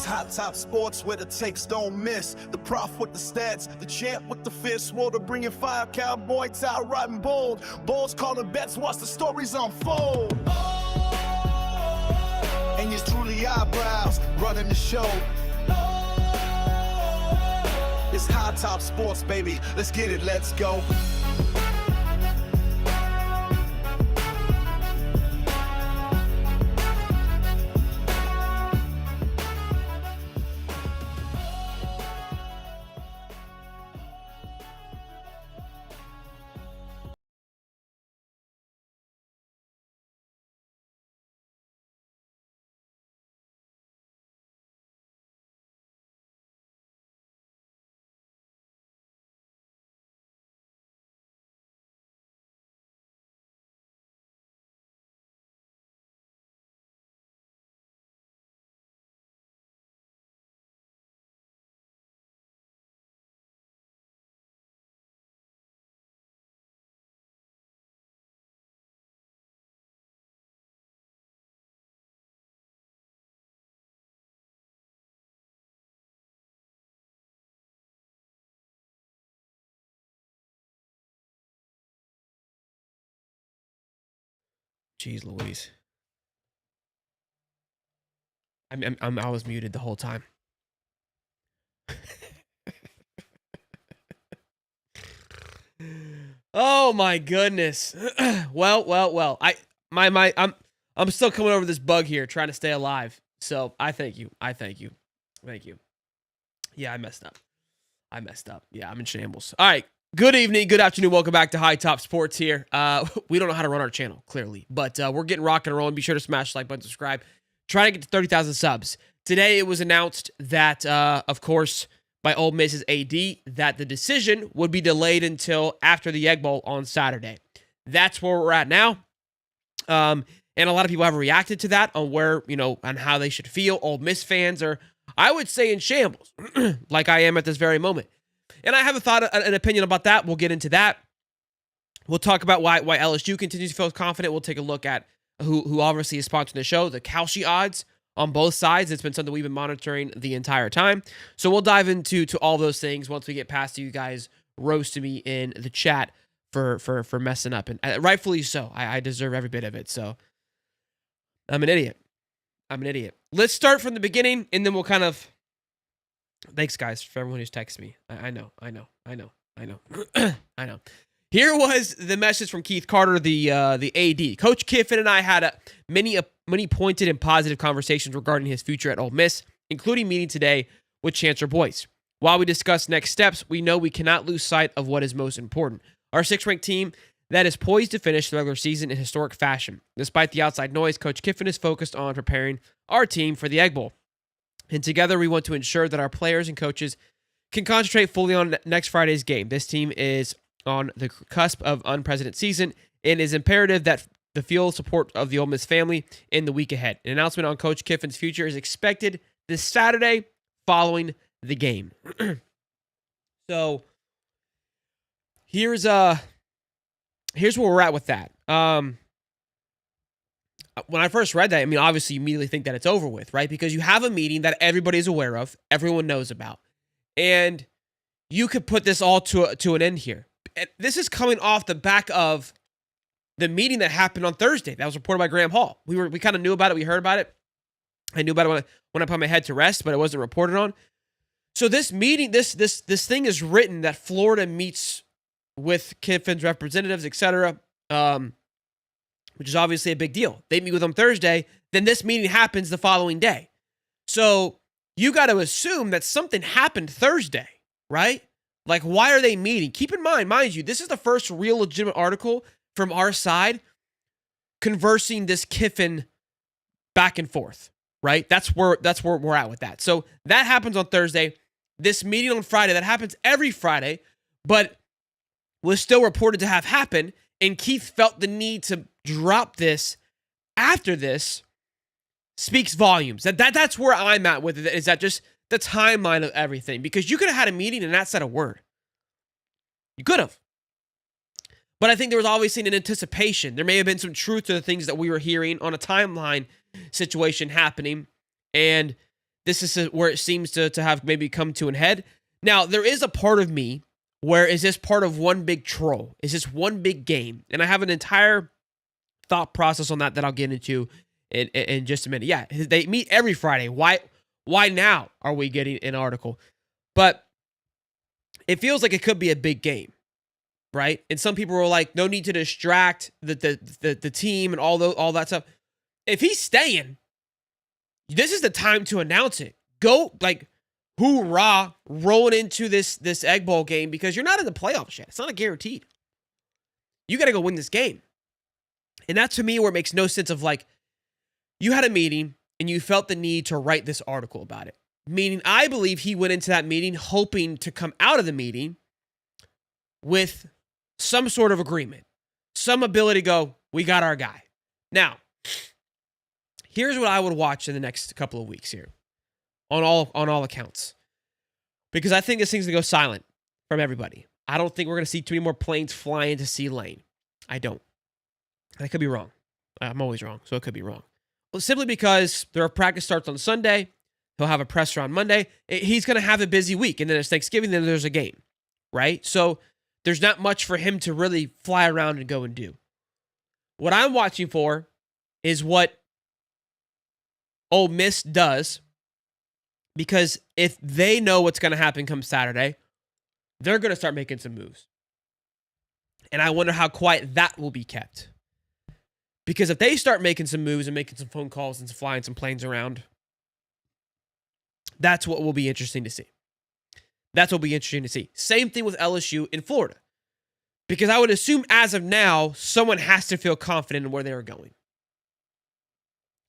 Hot Top Sports where the takes don't miss. The prof with the stats, the champ with the fist. Water bringing fire, cowboy tie riding bold. Bulls calling bets, watch the stories unfold. And it's truly eyebrows running the show. It's Hot Top Sports, baby. Let's get it, let's go. Jeez Louise. I was muted the whole time. Oh my goodness. Well. I'm still coming over this bug here, trying to stay alive. So I thank you. Thank you. Yeah, I messed up. Yeah, I'm in shambles. All right. Good evening, good afternoon. Welcome back to High Top Sports here. We don't know how to run our channel, clearly, but we're getting rocking and rolling. Be sure to smash the like button, subscribe. Trying to get to 30,000 subs. Today, it was announced that, of course, by Ole Miss AD, that the decision would be delayed until after the Egg Bowl on Saturday. That's where we're at now. And a lot of people have reacted to that on where, on how they should feel. Ole Miss fans are, I would say, in shambles, like I am at this very moment. And I have an opinion about that. We'll get into that. We'll talk about why LSU continues to feel confident. We'll take a look at who obviously is sponsoring the show, the Kalshi odds on both sides. It's been something we've been monitoring the entire time. So we'll dive into all those things once we get past you guys roasting me in the chat for messing up. And rightfully so. I deserve every bit of it. So I'm an idiot. Let's start from the beginning, and then we'll kind of... Thanks, guys, for everyone who's texted me. I know. I know. Here was the message from Keith Carter, the AD. Coach Kiffin and I had many pointed and positive conversations regarding his future at Ole Miss, including meeting today with Chancellor Boyce. While we discuss next steps, we know we cannot lose sight of what is most important. Our 6th-ranked team that is poised to finish the regular season in historic fashion. Despite the outside noise, Coach Kiffin is focused on preparing our team for the Egg Bowl. And together, we want to ensure that our players and coaches can concentrate fully on next Friday's game. This team is on the cusp of unprecedented season, and it is imperative that the full support of the Ole Miss family in the week ahead. An announcement on Coach Kiffin's future is expected this Saturday following the game. So here's where we're at with that. When I first read that, obviously you immediately think that it's over with, right? Because you have a meeting that everybody's aware of, everyone knows about, and you could put this all to an end here. And this is coming off the back of the meeting that happened on Thursday. That was reported by Graham Hall. We kind of knew about it. We heard about it. I knew about it when I put my head to rest, but it wasn't reported on. So this meeting, this thing is written that Florida meets with Kiffin's representatives, etc., which is obviously a big deal. They meet with them Thursday, then this meeting happens the following day. So you got to assume that something happened Thursday, right? Like, why are they meeting? Keep in mind you, this is the first real legitimate article from our side conversing this Kiffin back and forth, right? That's where we're at with that. So that happens on Thursday. This meeting on Friday, that happens every Friday, but was still reported to have happened. And Keith felt the need to drop this after this speaks volumes. That's where I'm at with it, is that just the timeline of everything. Because you could have had a meeting and not said a word. You could have. But I think there was obviously an anticipation. There may have been some truth to the things that we were hearing on a timeline situation happening. And this is where it seems to have maybe come to an head. Now, there is a part of me where is this part of one big troll? Is this one big game? And I have an entire thought process on that I'll get into in just a minute. Yeah, they meet every Friday. Why now are we getting an article? But it feels like it could be a big game, right? And some people were like, no need to distract the team and all that stuff. If he's staying, this is the time to announce it. Go, like, hoorah, rolling into this Egg Bowl game, because you're not in the playoffs yet. It's not a guaranteed. You got to go win this game. And that's, to me, where it makes no sense of, like, you had a meeting and you felt the need to write this article about it. Meaning, I believe he went into that meeting hoping to come out of the meeting with some sort of agreement, some ability to go, we got our guy. Now, here's what I would watch in the next couple of weeks here on all accounts, because I think this thing's going to go silent from everybody. I don't think we're going to see too many more planes fly into C lane. I don't. I could be wrong. I'm always wrong, so it could be wrong. Well, simply because their practice starts on Sunday. He'll have a presser on Monday. He's going to have a busy week, and then it's Thanksgiving, then there's a game, right? So there's not much for him to really fly around and go and do. What I'm watching for is what Ole Miss does, because if they know what's going to happen come Saturday, they're going to start making some moves. And I wonder how quiet that will be kept. Because if they start making some moves and making some phone calls and flying some planes around, that's what will be interesting to see. That's what will be interesting to see. Same thing with LSU in Florida. Because I would assume as of now, someone has to feel confident in where they are going.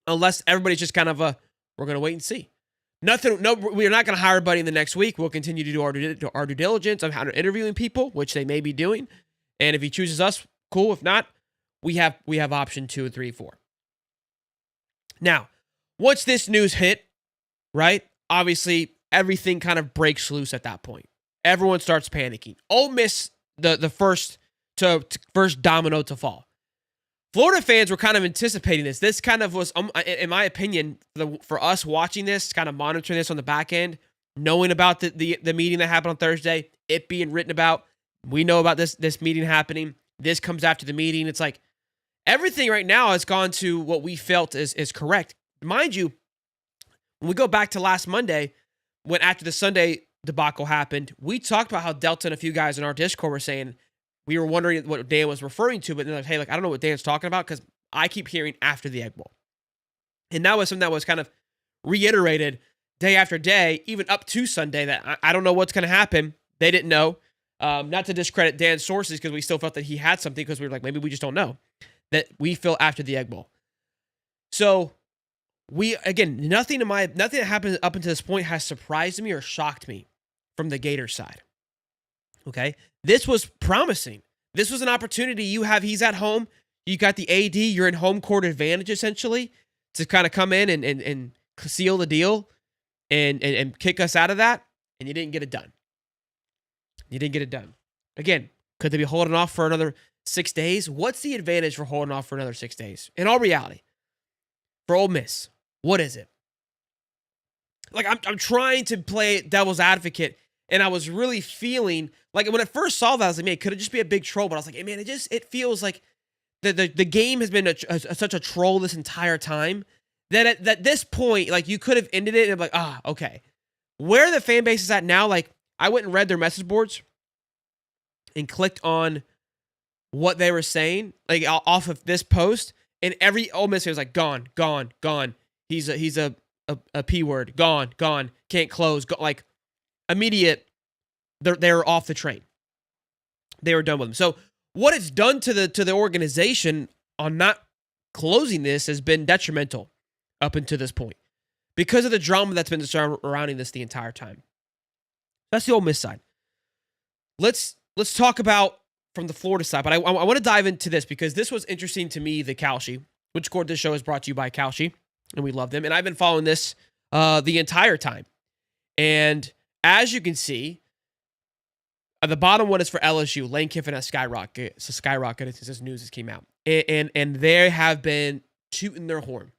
Unless everybody's just kind of we're going to wait and see. We're not going to hire anybody in the next week. We'll continue to do our due diligence on how to interviewing people, which they may be doing. And if he chooses us, cool. If not, we have option 2 and 3, 4. Now, once this news hit, right? Obviously, everything kind of breaks loose at that point. Everyone starts panicking. Ole Miss, the first domino to fall. Florida fans were kind of anticipating this. This kind of was, in my opinion, for us watching this, kind of monitoring this on the back end, knowing about the meeting that happened on Thursday, it being written about. We know about this meeting happening. This comes after the meeting. It's like everything right now has gone to what we felt is correct. Mind you, when we go back to last Monday, when after the Sunday debacle happened, we talked about how Delta and a few guys in our Discord were saying, we were wondering what Dan was referring to, but they're like, hey, I don't know what Dan's talking about, because I keep hearing after the Egg Bowl. And that was something that was kind of reiterated day after day, even up to Sunday, that I don't know what's going to happen. They didn't know. Not to discredit Dan's sources, because we still felt that he had something, because we were like, maybe we just don't know. That we feel after the Egg Bowl. So nothing that happened up until this point has surprised me or shocked me from the Gators side. Okay? This was promising. This was an opportunity he's at home. You got the AD, you're in home court advantage essentially to kind of come in and seal the deal and kick us out of that, and you didn't get it done. Again, could they be holding off for another 6 days? What's the advantage for holding off for another 6 days? In all reality, for Ole Miss, what is it? Like, I'm trying to play devil's advocate, and I was really feeling like when I first saw that, I was like, man, could it just be a big troll? But I was like, hey, man, it feels like the game has been such a troll this entire time that at this point, like, you could have ended it and like, okay. Where the fan base is at now, like, I went and read their message boards and clicked on what they were saying, like, off of this post, and every Ole Miss fan was like, gone. He's a P word. Gone. Can't close. Like, immediate. They're off the train. They were done with him. So what it's done to the organization on not closing this has been detrimental up until this point because of the drama that's been surrounding this the entire time. That's the Ole Miss side. Let's talk about from the Florida side, but I want to dive into this because this was interesting to me. The Kalshi, which scored this show, is brought to you by Kalshi, and we love them. And I've been following this the entire time. And as you can see, the bottom one is for LSU. Lane Kiffin at SKYROCKET. So SKYROCKET, this news just came out. And they have been tooting their horn,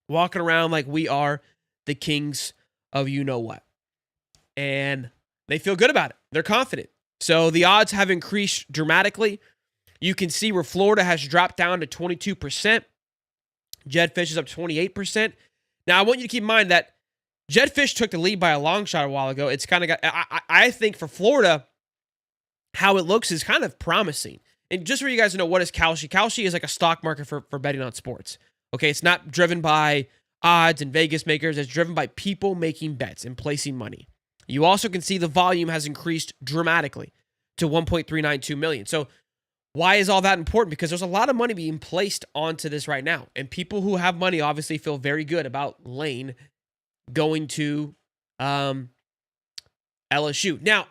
walking around like we are the kings of you-know-what. And they feel good about it. They're confident. So the odds have increased dramatically. You can see where Florida has dropped down to 22%. Jedd Fisch is up 28%. Now, I want you to keep in mind that Jedd Fisch took the lead by a long shot a while ago. It's kind of got, I think for Florida, how it looks is kind of promising. And just for you guys to know, what is Kalshi? Kalshi is like a stock market for betting on sports. Okay, it's not driven by odds and Vegas makers. It's driven by people making bets and placing money. You also can see the volume has increased dramatically to 1.392 million. So why is all that important? Because there's a lot of money being placed onto this right now. And people who have money obviously feel very good about Lane going to LSU. Now,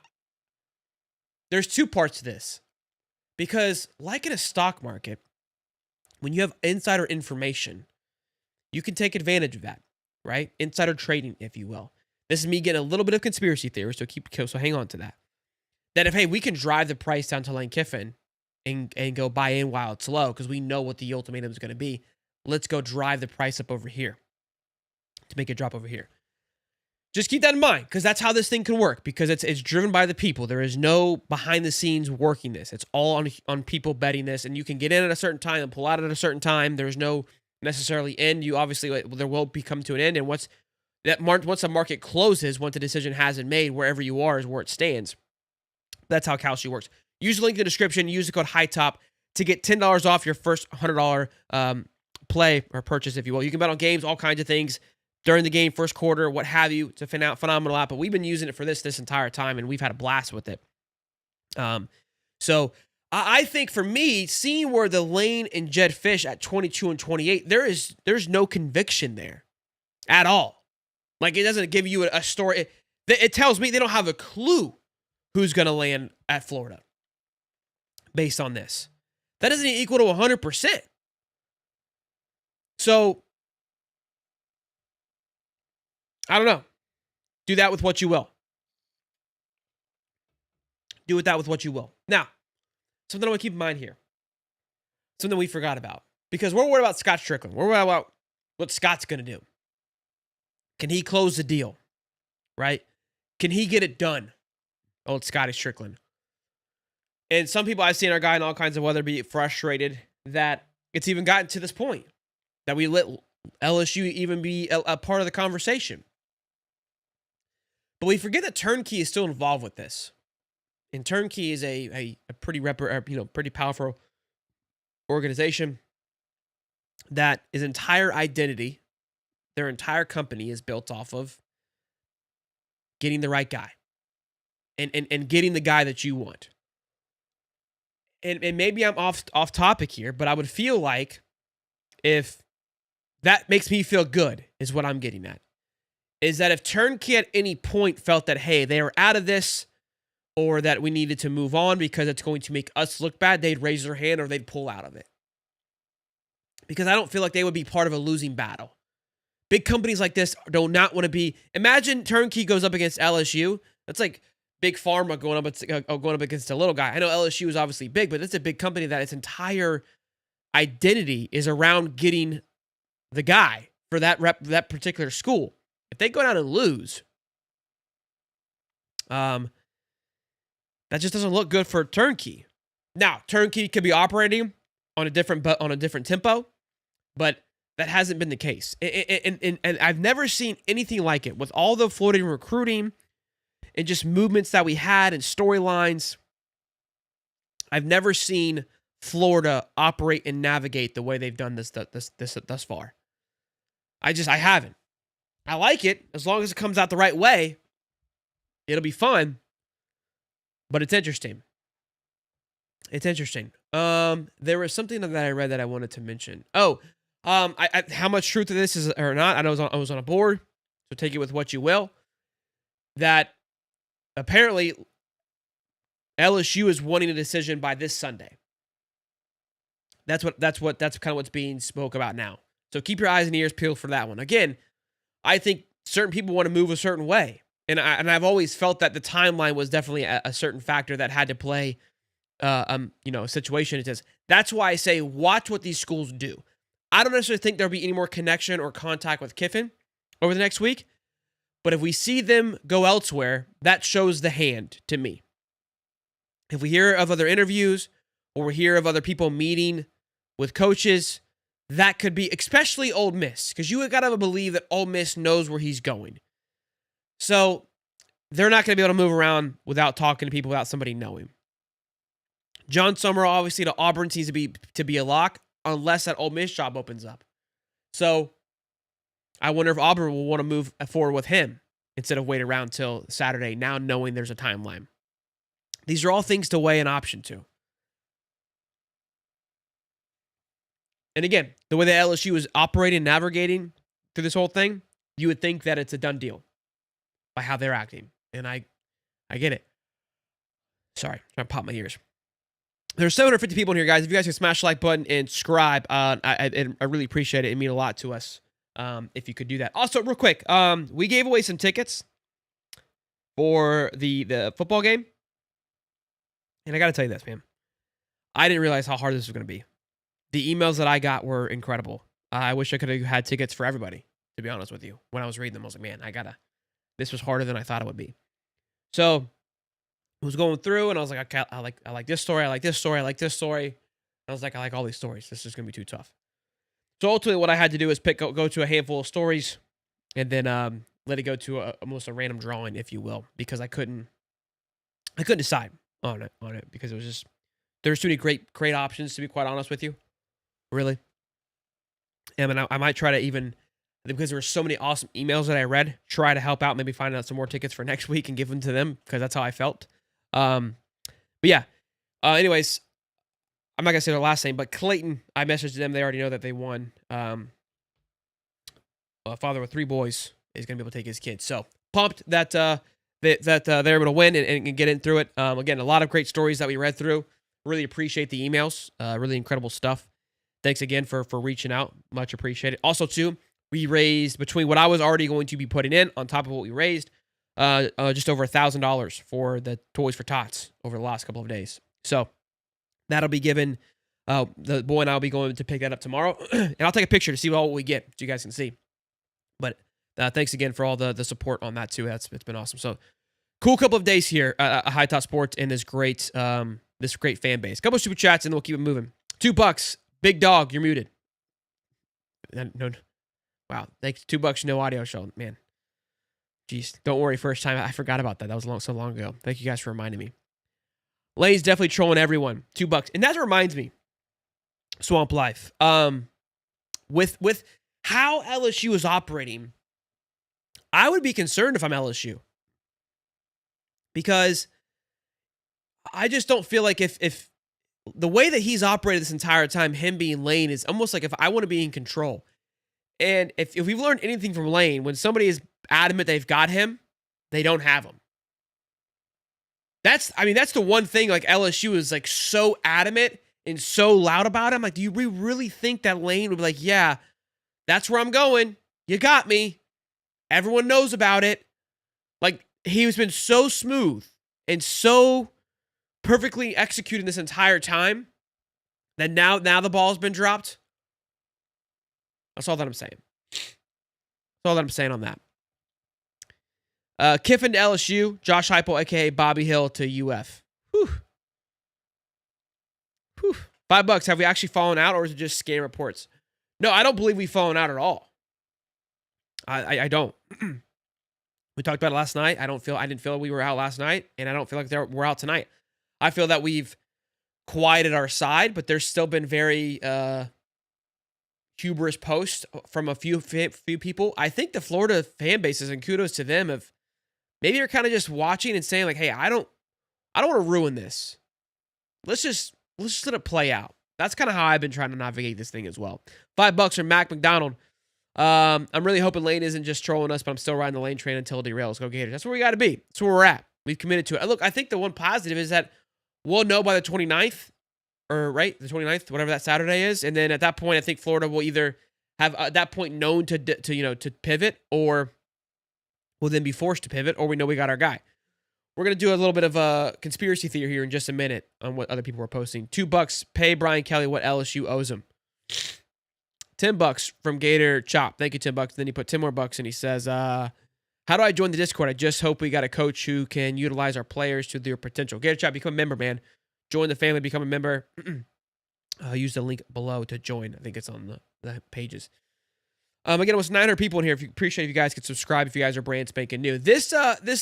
there's two parts to this. Because like in a stock market, when you have insider information, you can take advantage of that, right? Insider trading, if you will. This is me getting a little bit of conspiracy theory, so hang on to that. That if, hey, we can drive the price down to Lane Kiffin and go buy in while it's low because we know what the ultimatum is going to be, let's go drive the price up over here to make it drop over here. Just keep that in mind, because that's how this thing can work, because it's driven by the people. There is no behind the scenes working this. It's all on people betting this, and you can get in at a certain time and pull out at a certain time. There's no necessarily end. You obviously, there will be come to an end, and once the market closes, once the decision hasn't made, wherever you are is where it stands. That's how Kalshi works. Use the link in the description. Use the code HIGHTOP to get $10 off your first $100 play or purchase, if you will. You can bet on games, all kinds of things during the game, first quarter, what have you. It's a phenomenal app, but we've been using it for this entire time, and we've had a blast with it. So I think for me, seeing where the Lane and Jedd Fisch at 22 and 28, there's no conviction there at all. Like, it doesn't give you a story. It tells me they don't have a clue who's going to land at Florida based on this. That doesn't equal to 100%. So, I don't know. Do that with what you will. Do with that with what you will. Now, something I want to keep in mind here. Something we forgot about. Because we're worried about Scott Strickland. We're worried about what Scott's going to do. Can he close the deal? Right? Can he get it done? Old Scotty Strickland. And some people I've seen our guy in all kinds of weather be frustrated that it's even gotten to this point. That we let LSU even be a part of the conversation. But we forget that Turnkey is still involved with this. And Turnkey is a pretty pretty powerful organization that his entire identity, their entire company is built off of getting the right guy. And getting the guy that you want. And maybe I'm off topic here, but I would feel like if that makes me feel good is what I'm getting at. Is that if Turnkey at any point felt that, hey, they are out of this, or that we needed to move on because it's going to make us look bad, they'd raise their hand or they'd pull out of it. Because I don't feel like they would be part of a losing battle. Big companies like this do not want to be. Imagine Turnkey goes up against LSU. That's like Big Pharma going up against a little guy. I know LSU is obviously big, but it's a big company that its entire identity is around getting the guy for that particular school. If they go down and lose, that just doesn't look good for Turnkey. Now, Turnkey could be operating on a different tempo, but that hasn't been the case. And I've never seen anything like it with all the floating recruiting and just movements that we had and storylines. I've never seen Florida operate and navigate the way they've done this thus far. I haven't. I like it as long as it comes out the right way. It'll be fun, but it's interesting. It's interesting. There was something that I read that I wanted to mention. How much truth to this is or not? I know I was on a board, so take it with what you will. That apparently LSU is wanting a decision by this Sunday. That's kind of what's being spoke about now. So keep your eyes and ears peeled for that one. Again, I think certain people want to move a certain way, and I've always felt that the timeline was definitely a certain factor that had to play. A situation. It says that's why I say watch what these schools do. I don't necessarily think there'll be any more connection or contact with Kiffin over the next week. But if we see them go elsewhere, that shows the hand to me. If we hear of other interviews or we hear of other people meeting with coaches, that could be, especially Ole Miss, because you got to believe that Ole Miss knows where he's going. So they're not going to be able to move around without talking to people, without somebody knowing. John Summerall, obviously, to Auburn seems to be a lock unless that Ole Miss job opens up. So I wonder if Auburn will want to move forward with him instead of wait around till Saturday, now knowing there's a timeline. These are all things to weigh an option to. And again, the way that LSU is operating, navigating through this whole thing, you would think that it's a done deal by how they're acting. And I get it. Sorry, I'm trying to pop my ears. There's 750 people in here, guys. If you guys can smash the like button and subscribe, I really appreciate it. It means a lot to us if you could do that. Also, real quick, we gave away some tickets for the football game. And I got to tell you this, man. I didn't realize how hard this was going to be. The emails that I got were incredible. I wish I could have had tickets for everybody, to be honest with you. When I was reading them, I was like, man, this was harder than I thought it would be. So I was going through and I was like, okay, I like this story. I like this story. I like this story. And I was like, I like all these stories. This is going to be too tough. So ultimately what I had to do is go to a handful of stories and then let it go to almost a random drawing, if you will, because I couldn't decide on it because it was just, there's too many great options, to be quite honest with you. Really. And I might try to even, because there were so many awesome emails that I read, try to help out, maybe find out some more tickets for next week and give them to them, because that's how I felt. But yeah. Anyways, I'm not going to say their last name, but Clayton, I messaged them. They already know that they won. A father with 3 boys is going to be able to take his kids. So pumped that they're able to win and get in through it. Again, a lot of great stories that we read through. Really appreciate the emails. Really incredible stuff. Thanks again for reaching out. Much appreciated. Also, too, we raised, between what I was already going to be putting in on top of what we raised, just over $1,000 for the Toys for Tots over the last couple of days. So that'll be given. The boy and I will be going to pick that up tomorrow. And I'll take a picture to see what we get, so you guys can see. But thanks again for all the support on that, too. It's been awesome. So cool couple of days here at High Top Sports and this great fan base. Couple of super chats and then we'll keep it moving. $2. Big dog, you're muted. No. Wow. Thanks. $2, no audio show. Man. Jeez. Don't worry. First time. I forgot about that. That was so long ago. Thank you guys for reminding me. Lane's definitely trolling everyone. $2. And that reminds me. Swamp Life. With how LSU is operating, I would be concerned if I'm LSU. Because I just don't feel like if the way that he's operated this entire time, him being Lane, is almost like if I want to be in control. And if we've learned anything from Lane, when somebody is adamant they've got him, they don't have him. That's the one thing, like, LSU is like so adamant and so loud about him. Like, do you really think that Lane would be like, yeah, that's where I'm going. You got me. Everyone knows about it. Like, he's been so smooth and so perfectly executing this entire time that now the ball's been dropped. That's all that I'm saying. That's all that I'm saying on that. Kiffin to LSU, Josh Heupel, a.k.a. Bobby Hill, to UF. Whew. $5. Have we actually fallen out, or is it just scam reports? No, I don't believe we've fallen out at all. I don't. We talked about it last night. I didn't feel we were out last night, and I don't feel like we're out tonight. I feel that we've quieted our side, but there's still been very hubris posts from a few people. I think the Florida fan bases, and kudos to them, have maybe you're kind of just watching and saying like, hey, I don't want to ruin this. Let's just let it play out. That's kind of how I've been trying to navigate this thing as well. $5 from Mac McDonald. I'm really hoping Lane isn't just trolling us, but I'm still riding the Lane train until it derails. Go Gators. That's where we got to be. That's where we're at. We've committed to it. Look, I think the one positive is that we'll know by the 29th, or right, the 29th, whatever that Saturday is, and then at that point, I think Florida will either have at that point known to pivot, or will then be forced to pivot, or we know we got our guy. We're gonna do a little bit of a conspiracy theory here in just a minute on what other people are posting. $2, pay Brian Kelly what LSU owes him. $10 from Gator Chop. Thank you, $10. Then he put 10 more bucks and he says, how do I join the Discord? I just hope we got a coach who can utilize our players to their potential. Gator Chop, become a member, man. Join the family, become a member. Use the link below to join. I think it's on the pages. Again, almost 900 people in here. If you appreciate if you guys could subscribe if you guys are brand spanking new. This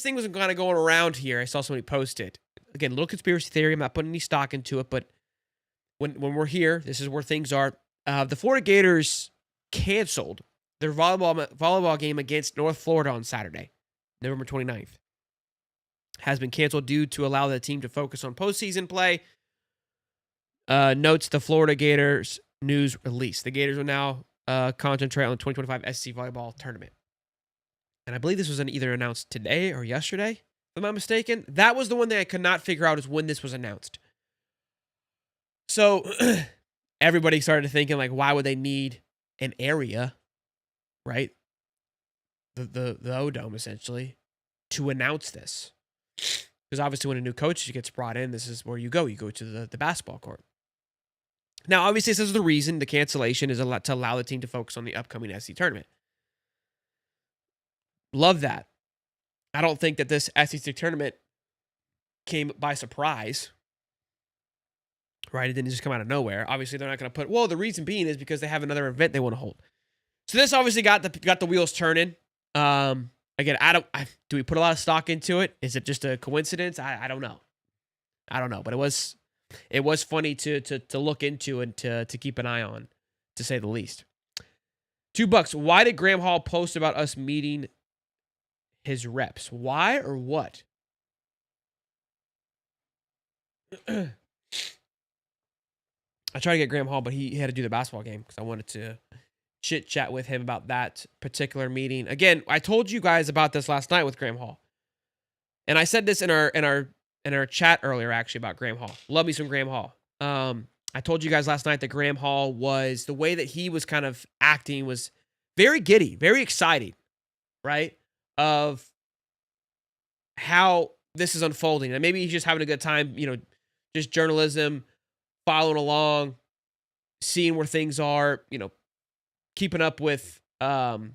thing was kind of going around here. I saw somebody post it. Again, a little conspiracy theory. I'm not putting any stock into it, but when we're here, this is where things are. The Florida Gators canceled their volleyball game against North Florida on Saturday, November 29th. Has been canceled due to allow the team to focus on postseason play. Notes the Florida Gators news release. The Gators will now concentrate on the 2025 SEC volleyball tournament. And I believe this was either announced today or yesterday, if I'm not mistaken. That was the one that I could not figure out is when this was announced. So everybody started thinking, like, why would they need an area, right? The O-Dome, essentially, to announce this. Because obviously when a new coach gets brought in, this is where you go. You go to the basketball court. Now, obviously, this is the reason the cancellation is to allow the team to focus on the upcoming SEC tournament. Love that. I don't think that this SEC tournament came by surprise. Right? It didn't just come out of nowhere. Obviously, they're not going to put, well, the reason being is because they have another event they want to hold. So this obviously got the wheels turning. Again, do we put a lot of stock into it? Is it just a coincidence? I don't know. I don't know, but it was funny to look into and to keep an eye on, to say the least. $2. Why did Graham Hall post about us meeting his reps? Why or what? I tried to get Graham Hall, but he had to do the basketball game because I wanted to chit chat with him about that particular meeting. Again, I told you guys about this last night with Graham Hall, and I said this in our chat earlier, actually, about Graham Hall. Love me some Graham Hall. I told you guys last night that Graham Hall was, the way that he was kind of acting was very giddy, very excited, right? Of how this is unfolding. And maybe he's just having a good time, just journalism, following along, seeing where things are, keeping up with the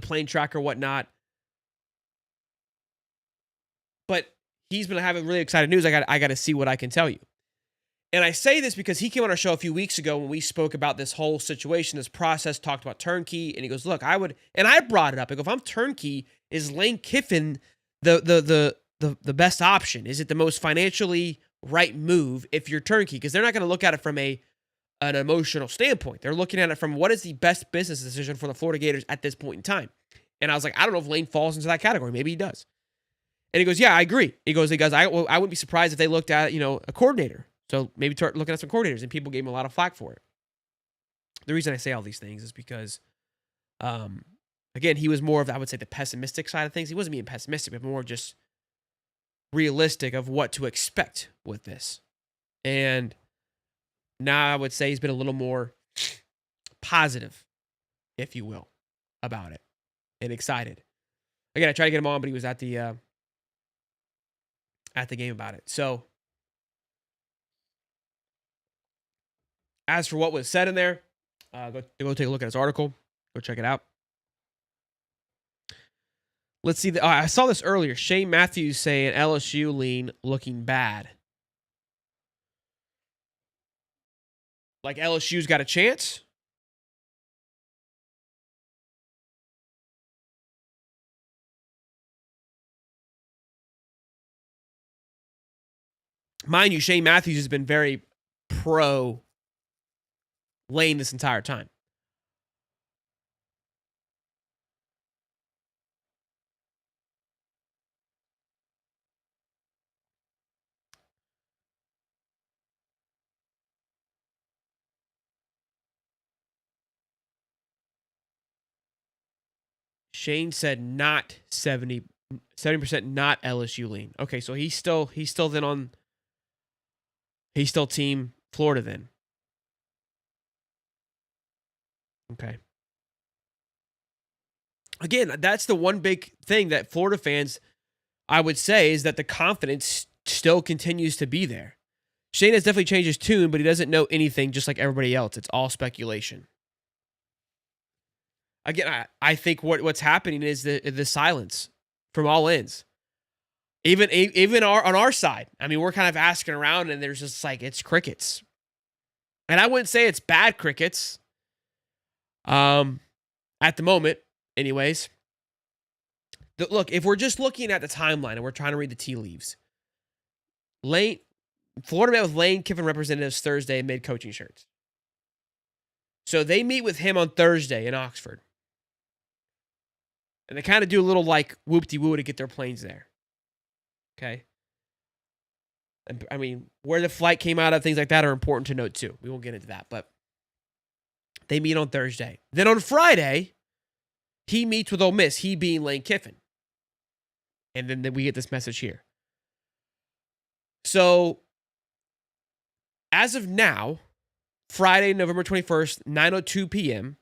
plane track or whatnot. But he's been having really exciting news. I got to see what I can tell you. And I say this because he came on our show a few weeks ago when we spoke about this whole situation, this process, talked about turnkey, and he goes, look, I brought it up. I go, if I'm turnkey, is Lane Kiffin the best option? Is it the most financially right move if you're turnkey? Because they're not going to look at it from an emotional standpoint. They're looking at it from what is the best business decision for the Florida Gators at this point in time. And I was like, I don't know if Lane falls into that category. Maybe he does. And he goes, yeah, I agree. He goes, I wouldn't be surprised if they looked at, a coordinator. So maybe start looking at some coordinators, and people gave him a lot of flack for it. The reason I say all these things is because, again, he was more of, I would say, the pessimistic side of things. He wasn't being pessimistic, but more just realistic of what to expect with this. And now I would say he's been a little more positive, if you will, about it, and excited. Again, I tried to get him on, but he was at the game about it. So, as for what was said in there, go take a look at his article. Go check it out. Let's see. I saw this earlier. Shane Matthews saying LSU lean looking bad. Like LSU's got a chance? Mind you, Shane Matthews has been very pro Lane this entire time. Shane said not 70% not LSU lean. Okay, so he's still team Florida then. Okay. Again, that's the one big thing that Florida fans, I would say, is that the confidence still continues to be there. Shane has definitely changed his tune, but he doesn't know anything just like everybody else. It's all speculation. Again, I think what's happening is the silence from all ends. Even on our side. I mean, we're kind of asking around, and there's just like, it's crickets. And I wouldn't say it's bad crickets. At the moment, anyways. Look, if we're just looking at the timeline and we're trying to read the tea leaves, Florida met with Lane Kiffin representatives Thursday and made coaching shirts. So they meet with him on Thursday in Oxford. And they kind of do a little like whoop-de-woo to get their planes there. Okay? And, I mean, where the flight came out of, things like that are important to note too. We won't get into that, but they meet on Thursday. Then on Friday, he meets with Ole Miss, he being Lane Kiffin. And then we get this message here. So, as of now, Friday, November 21st, 9:02 p.m.,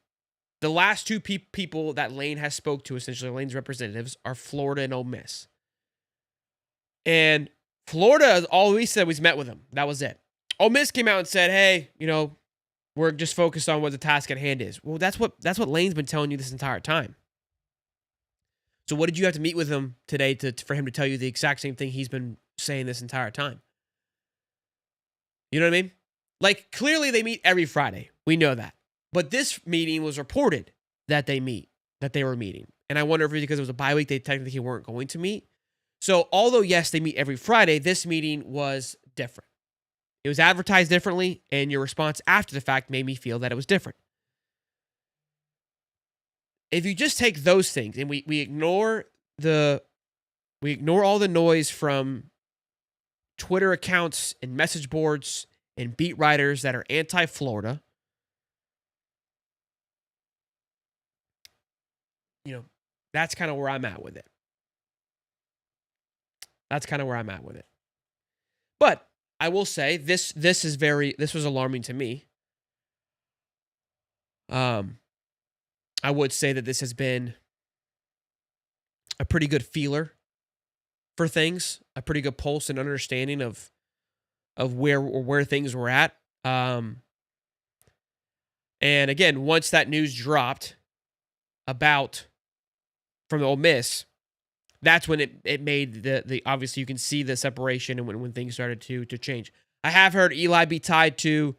the last two people that Lane has spoke to, essentially Lane's representatives, are Florida and Ole Miss. And Florida, all we said was met with him. That was it. Ole Miss came out and said, hey, we're just focused on what the task at hand is. Well, that's what Lane's been telling you this entire time. So what did you have to meet with him today for him to tell you the exact same thing he's been saying this entire time? You know what I mean? Like, clearly they meet every Friday. We know that. But this meeting was reported that they were meeting. And I wonder if because it was a bye week, they technically weren't going to meet. So although, yes, they meet every Friday, this meeting was different. It was advertised differently, and your response after the fact made me feel that it was different. If you just take those things and we ignore all the noise from Twitter accounts and message boards and beat writers that are anti-Florida, that's kind of where I'm at with it. But I will say this was alarming to me. I would say that this has been a pretty good feeler for things, a pretty good pulse and understanding of where things were at. And again, once that news dropped from Ole Miss, that's when it made the obviously you can see the separation and when things started to change. I have heard Eli be tied to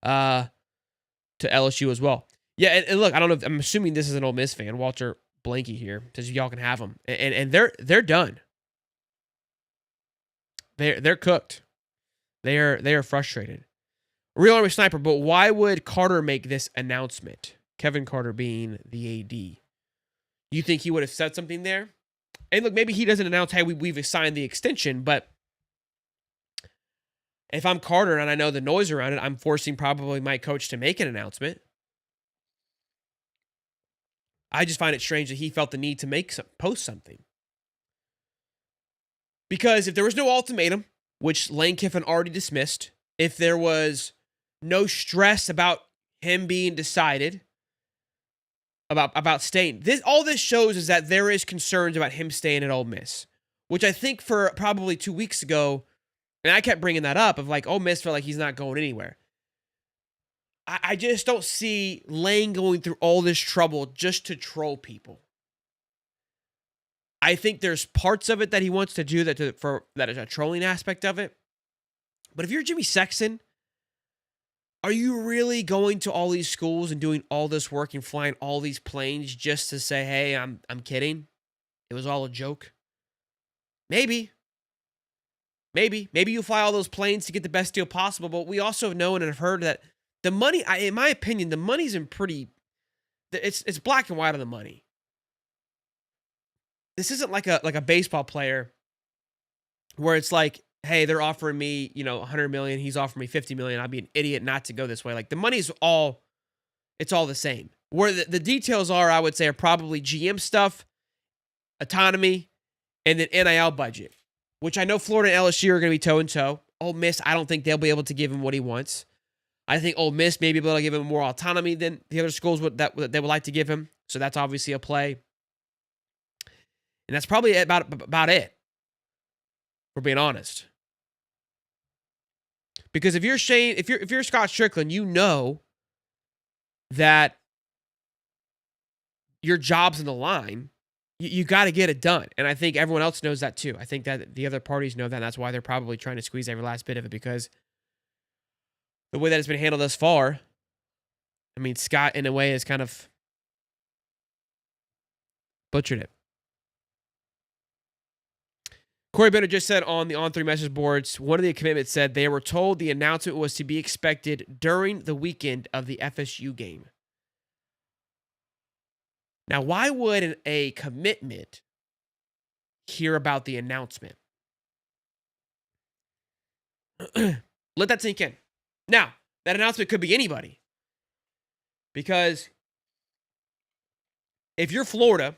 LSU as well. Yeah, and look, I don't know. I'm assuming this is an Ole Miss fan. Walter Blanky here says y'all can have them, and they're done. They're cooked. They are frustrated. Real Army Sniper, but why would Carter make this announcement? Kevin Carter being the AD. You think he would have said something there? And look, maybe he doesn't announce, hey, we've assigned the extension, but if I'm Carter and I know the noise around it, I'm forcing probably my coach to make an announcement. I just find it strange that he felt the need to post something. Because if there was no ultimatum, which Lane Kiffin already dismissed, if there was no stress about him being decided about staying, all this shows is that there is concerns about him staying at Ole Miss, which I think for probably 2 weeks ago, and I kept bringing that up of like Ole Miss felt like he's not going anywhere. I just don't see Lane going through all this trouble just to troll people. I think there's parts of it that he wants to do that is a trolling aspect of it. But if you're Jimmy Sexton, are you really going to all these schools and doing all this work and flying all these planes just to say, hey, I'm kidding? It was all a joke? Maybe you'll fly all those planes to get the best deal possible, but we also know and have heard that the money, in my opinion, the money's it's black and white on the money. This isn't like a baseball player where it's like, hey, they're offering me, $100 million. He's offering me $50 million. I'd be an idiot not to go this way. Like the money's all the same. Where the details are probably GM stuff, autonomy, and then NIL budget, which I know Florida and LSU are going to be toe and toe. Ole Miss, I don't think they'll be able to give him what he wants. I think Ole Miss may be able to give him more autonomy than the other schools that they would like to give him. So that's obviously a play. And that's probably about it, for being honest. Because if you're Scott Strickland, you know that your job's in the line. You got to get it done. And I think everyone else knows that too. I think that the other parties know that. And that's why they're probably trying to squeeze every last bit of it, because the way that it's been handled thus far, I mean, Scott, in a way, has kind of butchered it. Corey Bennett just said on the On3 message boards, one of the commitments said they were told the announcement was to be expected during the weekend of the FSU game. Now, why would a commitment hear about the announcement? Let that sink in. Now, that announcement could be anybody. Because if you're Florida,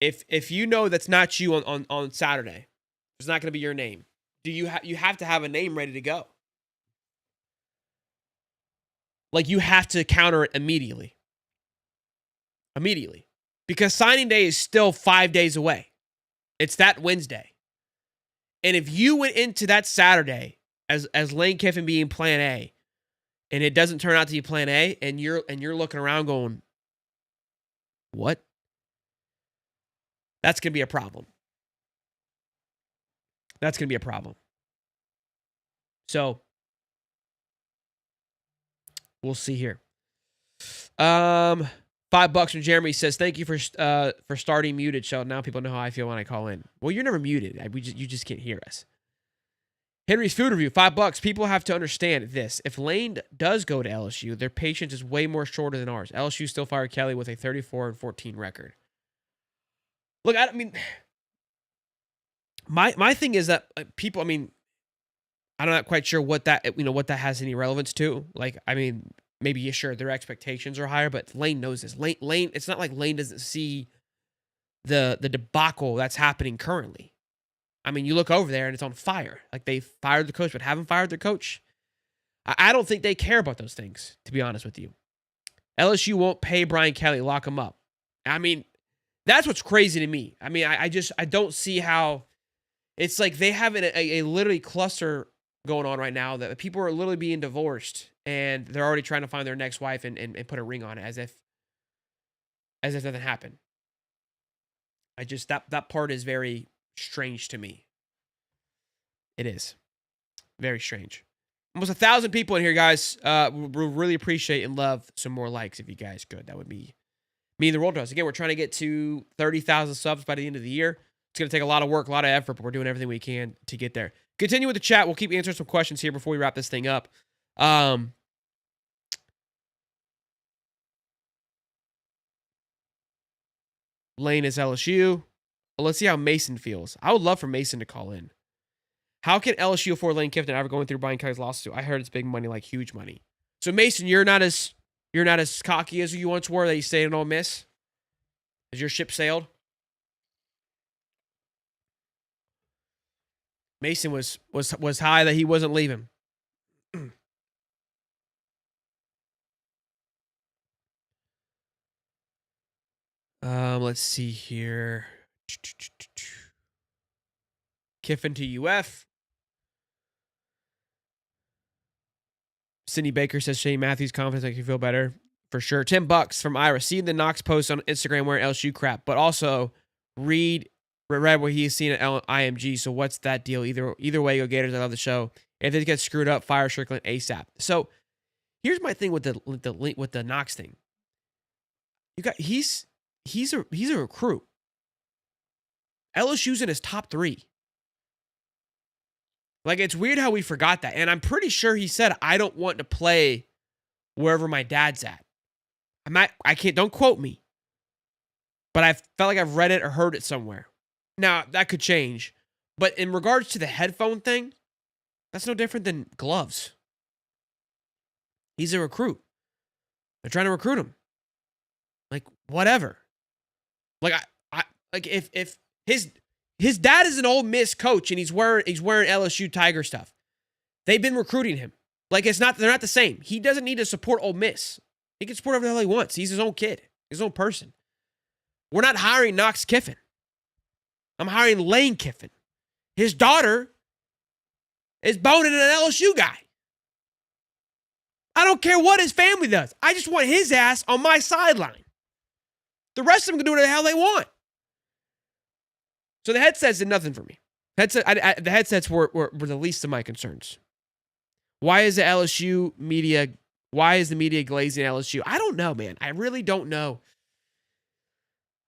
if you know that's not you on Saturday, it's not going to be your name. You have to have a name ready to go. Like, you have to counter it immediately. Immediately. Because signing day is still 5 days away. It's that Wednesday. And if you went into that Saturday as Lane Kiffin being plan A, and it doesn't turn out to be plan A, and you're looking around going, what? That's going to be a problem. That's going to be a problem. So, we'll see here. $5 from Jeremy says, thank you for starting muted, Sheldon. Now people know how I feel when I call in. Well, you're never muted. You just can't hear us. Henry's Food Review, $5. People have to understand this. If Lane does go to LSU, their patience is way more shorter than ours. LSU still fired Kelly with a 34-14 record. Look, I mean, my thing is that people, I mean, I'm not quite sure what that has any relevance to. Like, I mean, maybe, sure, their expectations are higher, but Lane knows this. Lane, it's not like Lane doesn't see the debacle that's happening currently. I mean, you look over there and it's on fire. Like, they fired the coach, but haven't fired their coach. I don't think they care about those things, to be honest with you. LSU won't pay Brian Kelly, lock him up. I mean, that's what's crazy to me. I mean, I don't see how it's like they have a literally cluster going on right now that people are literally being divorced and they're already trying to find their next wife and put a ring on it as if nothing happened. I just, that part is very strange to me. It is very strange. Almost 1,000 people in here, guys. We really appreciate and love some more likes if you guys could. That would be mean the world to us. Again, we're trying to get to 30,000 subs by the end of the year. It's going to take a lot of work, a lot of effort, but we're doing everything we can to get there. Continue with the chat. We'll keep answering some questions here before we wrap this thing up. Lane is LSU. Well, let's see how Mason feels. I would love for Mason to call in. How can LSU afford Lane Kiffin ever going through Brian Kelly's lawsuit? I heard it's big money, like huge money. So Mason, you're not as cocky as you once were that you stayed in Ole Miss? Has your ship sailed? Mason was high that he wasn't leaving. Let's see here. Kiffin to UF. Cindy Baker says Shane Matthews confidence makes you feel better. For sure. $10 from Ira. Seeing the Knox post on Instagram wearing LSU crap, but also read what he's seen at IMG. So what's that deal? Either way, go Gators. I love the show. If they get screwed up, fire Strickland ASAP. So here's my thing with the Knox thing. He's a recruit. LSU's in his top 3. Like, it's weird how we forgot that. And I'm pretty sure he said, I don't want to play wherever my dad's at. Don't quote me. But I felt like I've read it or heard it somewhere. Now, that could change. But in regards to the headphone thing, that's no different than gloves. He's a recruit. They're trying to recruit him. Like, whatever. Like, like if his dad is an Ole Miss coach and he's wearing LSU Tiger stuff, they've been recruiting him. Like, they're not the same. He doesn't need to support Ole Miss. He can support whatever the hell he wants. He's his own kid, his own person. We're not hiring Knox Kiffin. I'm hiring Lane Kiffin. His daughter is boning an LSU guy. I don't care what his family does. I just want his ass on my sideline. The rest of them can do whatever the hell they want. So the headsets did nothing for me. The headsets were the least of my concerns. Why is the media glazing LSU? I don't know, man. I really don't know.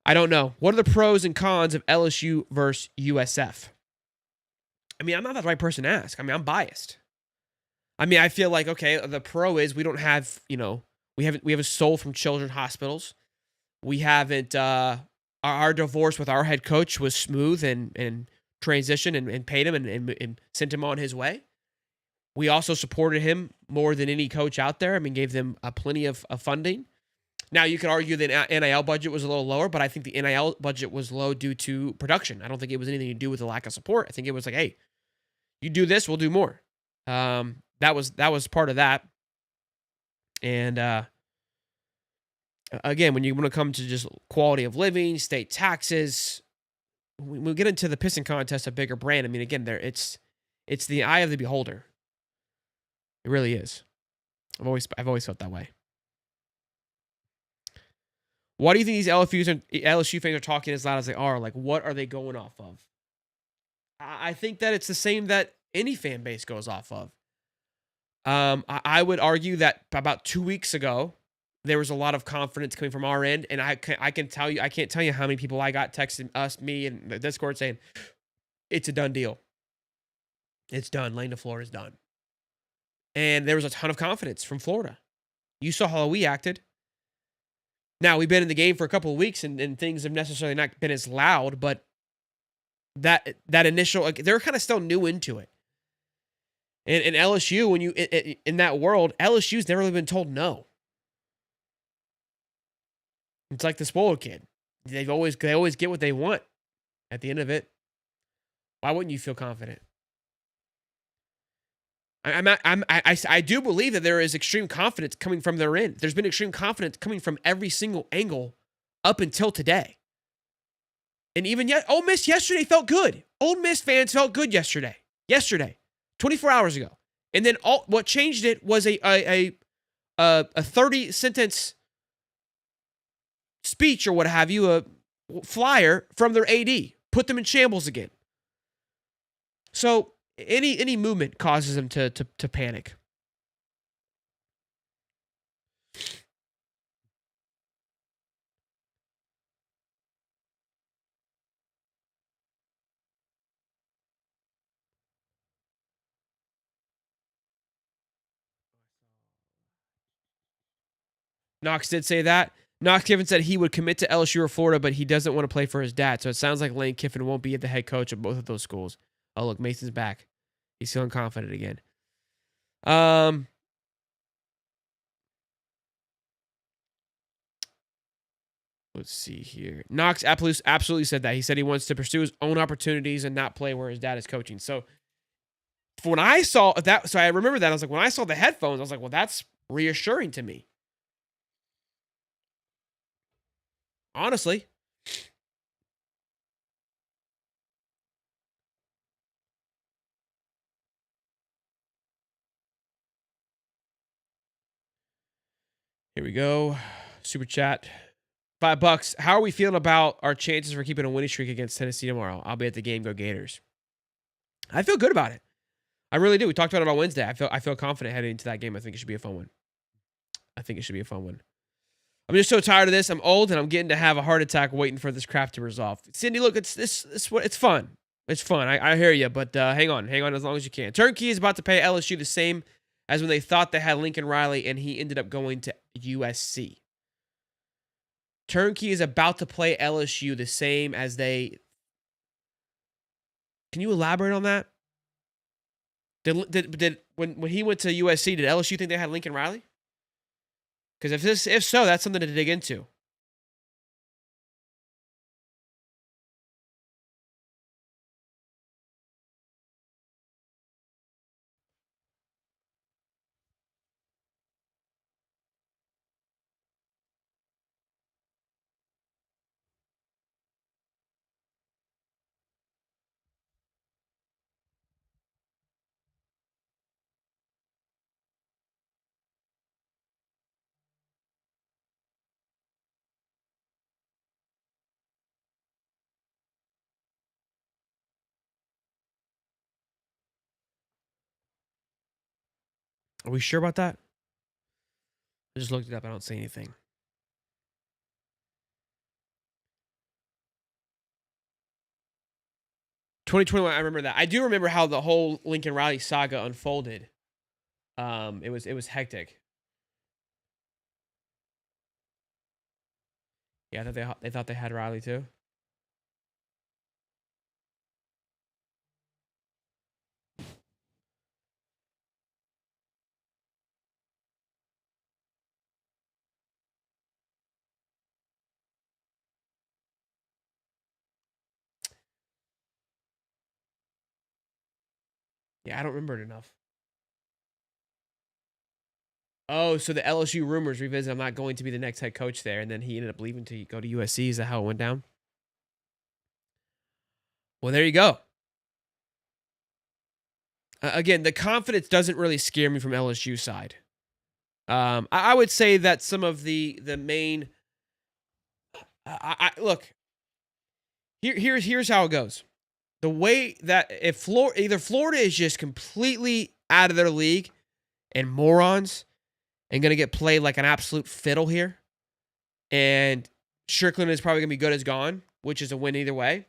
I don't know. What are the pros and cons of LSU versus USF? I mean, I'm not the right person to ask. I mean, I'm biased. I mean, I feel like, okay, the pro is we don't have, we have a soul from children's hospitals. We haven't, our divorce with our head coach was smooth and transition and paid him and sent him on his way. We also supported him more than any coach out there. I mean, gave them plenty of funding. Now, you could argue that NIL budget was a little lower, but I think the NIL budget was low due to production. I don't think it was anything to do with the lack of support. I think it was like, hey, you do this, we'll do more. That was part of that. And again, when you want to come to just quality of living, state taxes, when we get into the pissing contest, a bigger brand. I mean, again, it's the eye of the beholder. It really is. I've always felt that way. Why do you think these LSU fans are talking as loud as they are? Like, what are they going off of? I think that it's the same that any fan base goes off of. I would argue that about 2 weeks ago, there was a lot of confidence coming from our end, and I can't tell you how many people I got texting me, and the Discord saying, it's a done deal. It's done. Lane DeFleur is done. And there was a ton of confidence from Florida. You saw how we acted. Now, we've been in the game for a couple of weeks, and things have necessarily not been as loud, but that initial, they're kind of still new into it. And LSU, when you in that world, LSU's never really been told no. It's like the spoiled kid. They always get what they want at the end of it. Why wouldn't you feel confident? I do believe that there is extreme confidence coming from their end. There's been extreme confidence coming from every single angle up until today. And even yet, Ole Miss yesterday felt good. Ole Miss fans felt good yesterday. 24 hours ago. And then what changed it was a 30-sentence speech or what have you, a flyer from their AD. Put them in shambles again. So any movement causes them to panic. Knox did say that. Knox Kiffin said he would commit to LSU or Florida, but he doesn't want to play for his dad. So it sounds like Lane Kiffin won't be the head coach of both of those schools. Oh, look, Mason's back. He's feeling confident again. Let's see here. Knox absolutely said that. He said he wants to pursue his own opportunities and not play where his dad is coaching. So when I saw that, so I remember that. I was like, when I saw the headphones, I was like, well, that's reassuring to me. Honestly. Here we go. Super chat. $5. How are we feeling about our chances for keeping a winning streak against Tennessee tomorrow? I'll be at the game. Go Gators. I feel good about it. I really do. We talked about it on Wednesday. I feel confident heading into that game. I think it should be a fun one. I'm just so tired of this. I'm old and I'm getting to have a heart attack waiting for this crap to resolve. Cindy, look, it's fun. It's fun. I hear you, but hang on as long as you can. Turnkey is about to pay LSU the same as when they thought they had Lincoln Riley and he ended up going to USC. Turnkey is about to play LSU the same as they. Can you elaborate on that? Did when he went to USC, did LSU think they had Lincoln Riley? Because if so, that's something to dig into. Are we sure about that? I just looked it up. I don't see anything. $2021, I remember that. I do remember how the whole Lincoln Riley saga unfolded. It was hectic. Yeah, they thought they had Riley too. Yeah, I don't remember it enough. Oh, so the LSU rumors revisit. I'm not going to be the next head coach there, and then he ended up leaving to go to USC. Is that how it went down? Well, there you go. Again, the confidence doesn't really scare me from LSU side. I would say that some of the main. Look. Here's how it goes. The way that if either Florida is just completely out of their league and morons and going to get played like an absolute fiddle here, and Strickland is probably going to be good as gone, which is a win either way,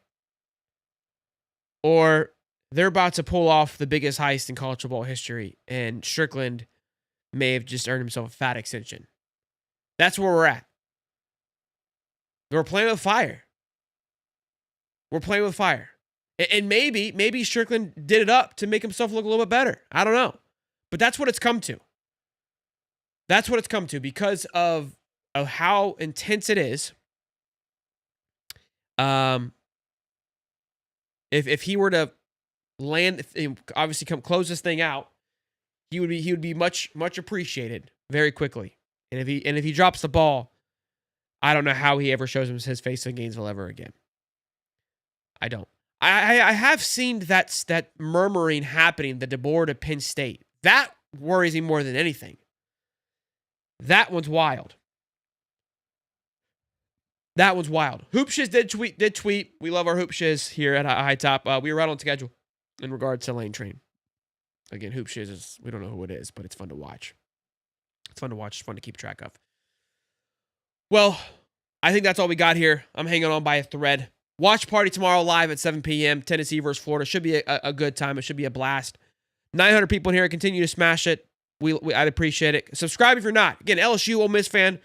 or they're about to pull off the biggest heist in college football history, and Strickland may have just earned himself a fat extension. That's where we're at. We're playing with fire. We're playing with fire. And maybe Strickland did it up to make himself look a little bit better. I don't know. But that's what it's come to. That's what it's come to because of how intense it is. If he were to land, obviously come close this thing out, he would be much appreciated very quickly. And if he drops the ball, I don't know how he ever shows his face in Gainesville ever again. I don't. I have seen that murmuring happening, the DeBoer to Penn State. That worries me more than anything. That one's wild. That one's wild. Hoopshiz did tweet. We love our Hoopshiz here at High Top. We were right on schedule in regards to Lane Train. Again, Hoopshiz is, we don't know who it is, but it's fun to watch. It's fun to watch. It's fun to keep track of. Well, I think that's all we got here. I'm hanging on by a thread. Watch party tomorrow live at 7 p.m. Tennessee versus Florida. Should be a good time. It should be a blast. 900 people in here. Continue to smash it. I'd appreciate it. Subscribe if you're not. Again, LSU, Ole Miss fan.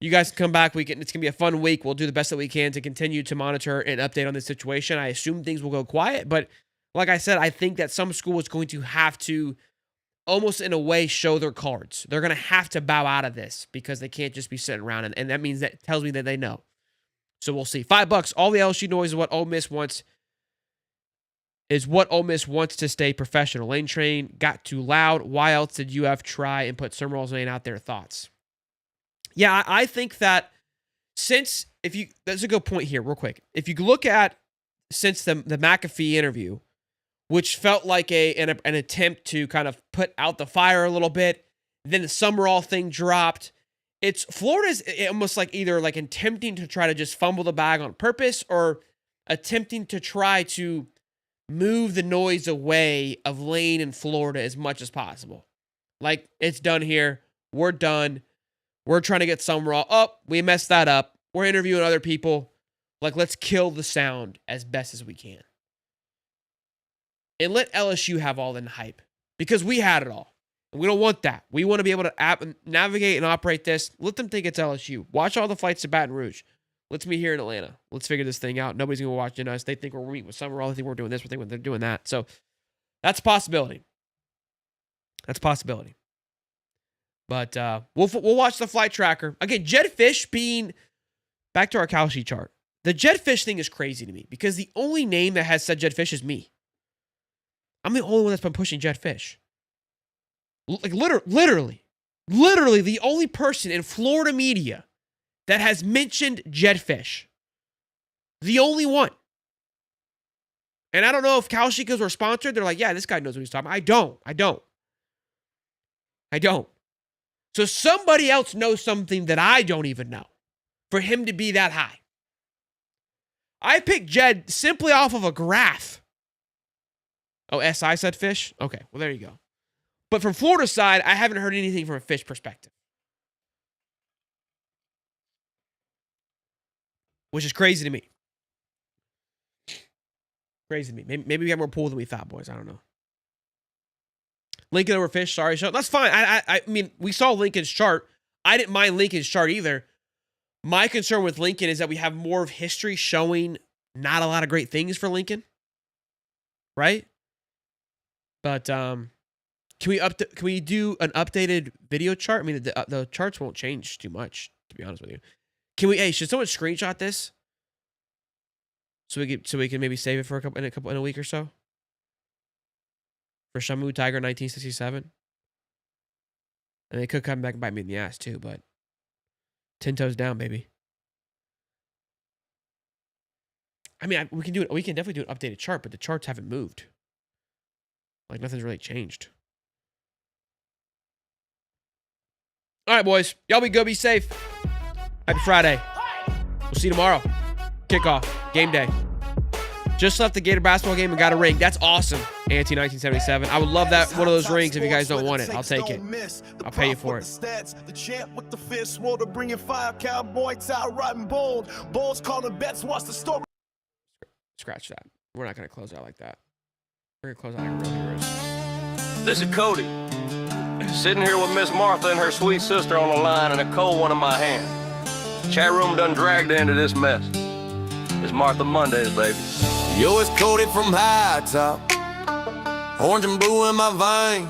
You guys can come back. It's going to be a fun week. We'll do the best that we can to continue to monitor and update on this situation. I assume things will go quiet, but like I said, I think that some school is going to have to almost in a way show their cards. They're going to have to bow out of this because they can't just be sitting around, and that means that tells me that they know. So we'll see. $5. All the LSU noise is what Ole Miss wants. Is what Ole Miss wants to stay professional. Lane Train got too loud. Why else did UF try and put Summerall's name out there? Thoughts? Yeah, I think that that's a good point here, real quick. If you look at since the McAfee interview, which felt like an attempt to kind of put out the fire a little bit, then the Summerall thing dropped. Florida's almost like either like attempting to try to just fumble the bag on purpose or attempting to try to move the noise away of Lane and Florida as much as possible. Like, it's done here. We're done. We're trying to get Summerall. Oh, we messed that up. We're interviewing other people. Like, let's kill the sound as best as we can. And let LSU have all the hype because we had it all. We don't want that. We want to be able to navigate and operate this. Let them think it's LSU. Watch all the flights to Baton Rouge. Let's meet here in Atlanta. Let's figure this thing out. Nobody's going to be watching us. They think we're meeting with Summerall. They think we're doing this. We think they're doing that. So that's a possibility. That's a possibility. But we'll watch the flight tracker. Again, Jetfish being, back to our Kalshi chart. The Jetfish thing is crazy to me because the only name that has said Jetfish is me. I'm the only one that's been pushing Jetfish. Like literally the only person in Florida media that has mentioned Jetfish. The only one. And I don't know if Kalshi, because we're sponsored, they're like, yeah, this guy knows what he's talking about. I don't. So somebody else knows something that I don't even know for him to be that high. I picked Jed simply off of a graph. Oh, SI said fish? Okay, well, there you go. But from Florida side, I haven't heard anything from a fish perspective. Which is crazy to me. Crazy to me. Maybe we got more pool than we thought, boys. I don't know. Lincoln over Fish. Sorry, Sean. That's fine. I mean, we saw Lincoln's chart. I didn't mind Lincoln's chart either. My concern with Lincoln is that we have more of history showing not a lot of great things for Lincoln. Right? But can we do an updated video chart? I mean, the charts won't change too much, to be honest with you. Can we? Hey, should someone screenshot this so we can maybe save it for in a week or so? For Shamu Tiger 1967, and they could come back and bite me in the ass too. But 10 toes down, baby. I mean, we can do it. We can definitely do an updated chart, but the charts haven't moved. Like nothing's really changed. All right, boys. Y'all be good. Be safe. Happy Friday. We'll see you tomorrow. Kickoff. Game day. Just left the Gator basketball game and got a ring. That's awesome. Ante 1977. I would love that one of those rings if you guys don't want it. I'll take it. I'll pay you for it. The champ with the fist, water bringing fire, cowboy tie riding bold. Bulls calling bets, watch the story. Scratch that. We're not going to close out like that. We're going to close out like real heroes. This is Cody. Sitting here with Miss Martha and her sweet sister on the line and a cold one in my hand. Chat room done dragged her into this mess. It's Martha Mondays, baby. Yo, it's Cody from High Top. Orange and blue in my vein.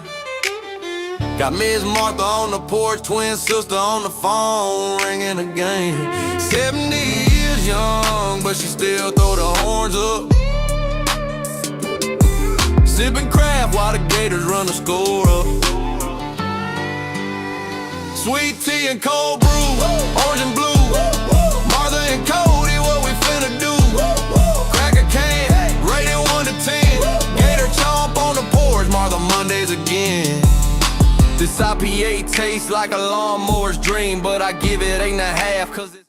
Got Miss Martha on the porch, twin sister on the phone, ringing again. 70 years young, but she still throw the horns up. Sipping craft while the Gators run the score up. Sweet tea and cold brew, orange and blue. Martha and Cody, what we finna do? Crack a can, rate it 1 to 10. Gator chomp on the porch, Martha Mondays again. This IPA tastes like a lawnmower's dream, but I give it 8.5 'cause it's